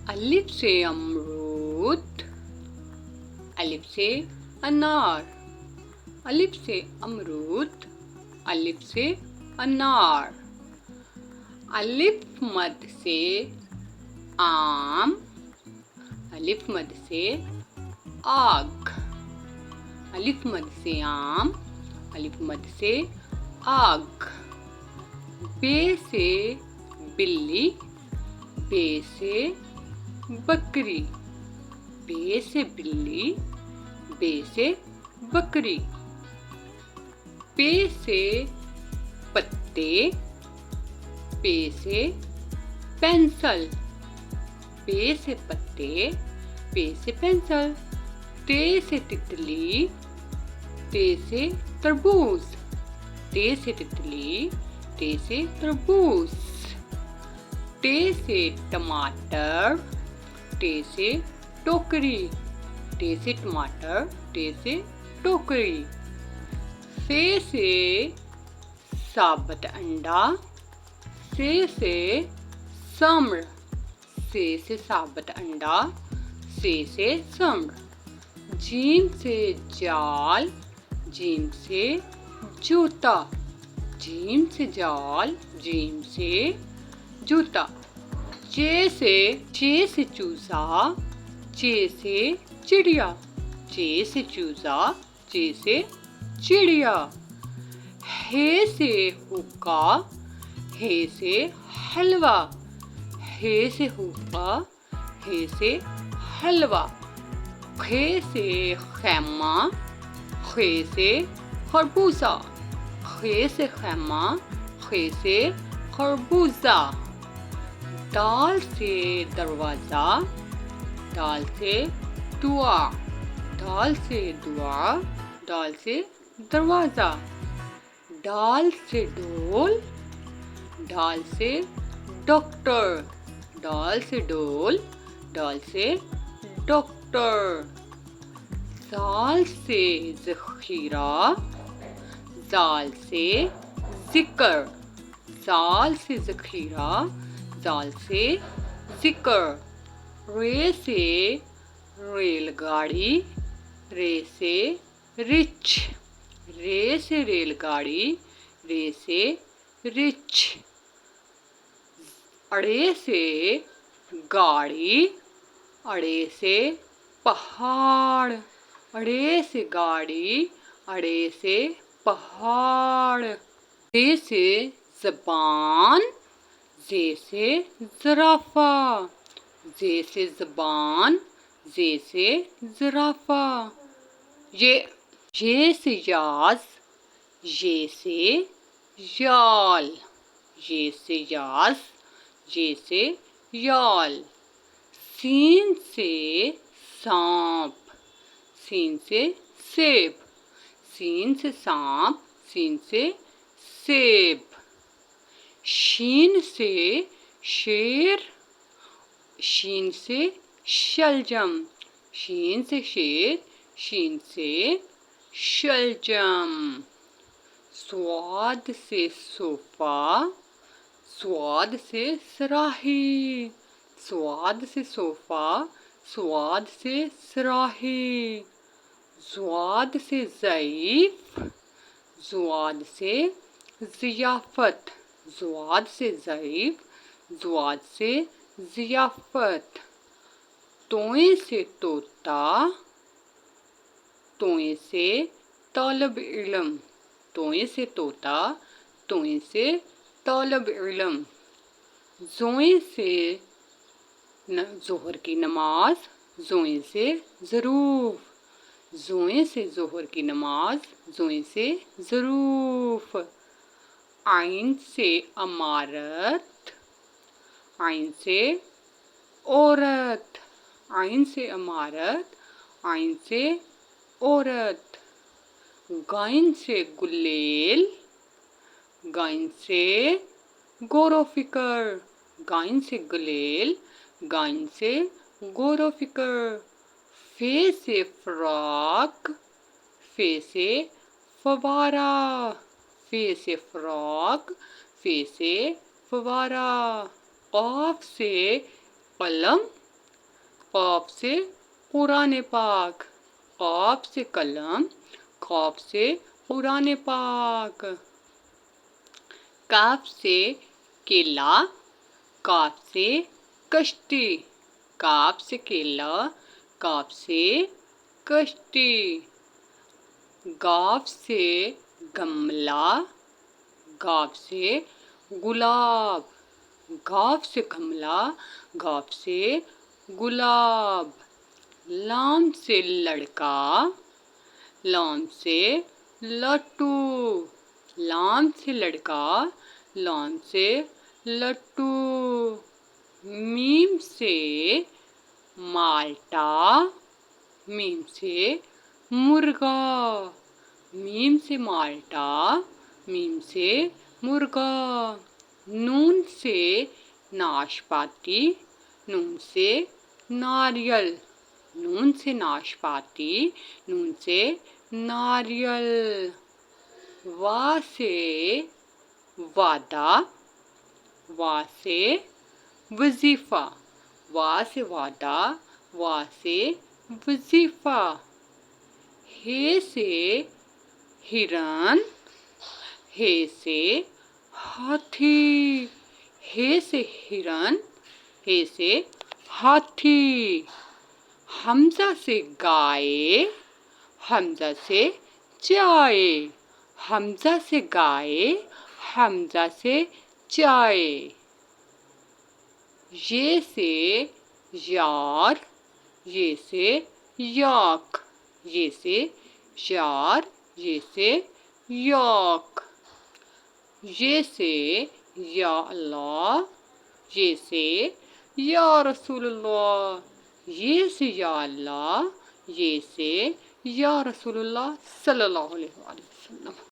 الف سے امرود، الف سے انار، الف سے امرود، الف سے انار، الف مد سے آم، الف مد سے آگ، الف مد سے آم، الف مد سے آگ، بے سے بلی، بے سے بکری، بے سے بلی، بے سے بکری، پے سے پتے، پے سے پینسل، پے سے پتے، پے سے پینسل، تے سے تتلی، تے سے تربوز، تے سے تتلی، تے سے تربوز، ٹے سے ٹماٹر، ٹے سے ٹوکری، ٹے سے ٹماٹر، ٹے سے ٹوکری، سے ثابت انڈا، سے سمڑ، سے ثابت انڈا، سے سمڑ، جیم سے جال، جیم سے جوتا، جیم سے جال، جیم سے جوتا، چے سے چوزا، چے سے چڑیا، چے سے چوزا، چے سے چڑیا، ہے سے حقہ، ہے سے حلوہ، ہے سے حقہ، ہے سے حلوہ، خے سے خیمہ، خے سے خربوزہ، خے سے خیمہ، خے سے خربوزہ، دال سے دروازہ، دال سے دعا، دال سے دعا، دال سے دروازہ، ڈال سے ڈول، ڈال سے ڈاکٹر، ڈال سے ڈول، ڈال سے ڈاکٹر، زال سے ذخیرہ، زال سے ذکر، زال سے ذخیرہ، زال سے ذکر، رے سے ریل گاڑی، رے سے رچ، رے سے ریل گاڑی، رے سے رچ، اڑے سے گاڑی، اڑے سے پہاڑ، اڑے سے گاڑی، اڑے سے پہاڑ، زے سے زبان، زے سے زرافہ، زے سے زبان، زے سے زرافہ، یہ سے یاز، یہ سے یال، یہ سے یاز، یہ سے یال، سین سے سانپ، سین سے سیب، سین سے سانپ، سین سے سیب، شین سے شیر، شین سے شلجم، شین سے شیر، شین سے شلجم، صاد سے صوفہ، صاد سے صراحی، صاد سے صوفہ، صاد سے صراحی، ضاد سے ضعیف، ضاد سے ضیافت، ضاد سے ضعیف، ضاد سے ضیافت، توئیں سے طوطا، توئیں سے طالب علم، توئیں سے طوطا، توئیں سے طالب علم، زوئیں سے ظہر کی نماز، زوئیں سے ظروف، زوئیں سے ظہر کی نماز، زوئیں سے ظروف، عین سے عمارت، عین سے عورت، عین سے عمارت، عین سے عورت، غین سے گلیل، غین سے غور و فکر، غین سے گلیل، غین سے غور و فکر، فے سے فراق، فے سے فوارہ، فے سے فراق، فے سے فوارہ، قاف سے قلم، قاف سے قرآن پاک، قاف سے قلم، قاف سے قرآن پاک، کاف سے کیلا، کاف سے کشتی، کاف سے کیلا، کاف سے کشتی، گاف سے گملا، گاف سے گلاب، گاف سے گملا، گاف سے گلاب، لام سے لڑکا، لام سے لٹو، لام سے لڑکا، لام سے لٹو، میم سے مالٹا، میم سے مرغا، میم سے مالٹا، میم سے مرغا، نون سے ناشپاتی، نون سے ناریل، نون سے ناشپاتی، نون سے ناریل، وا سے وعدہ، وا سے وظیفہ، وا سے وعدہ، وا سے وظیفہ، ہے سے ہرن، ہے سے ہاتھی، ہے سے ہرن، ہے سے ہاتھی، حمزہ سے گائے، حمزہ سے چائے، حمزہ سے گائے، حمزہ سے چائے، یہ سے یار، یہ سے یاک، یہ سے یار، یہ سے یاک، یہ سے یا اللہ، یہ سے یا رسول اللہ، یہ سے یا اللہ، یہ سے یا رسول اللہ صلی اللہ علیہ وسلم۔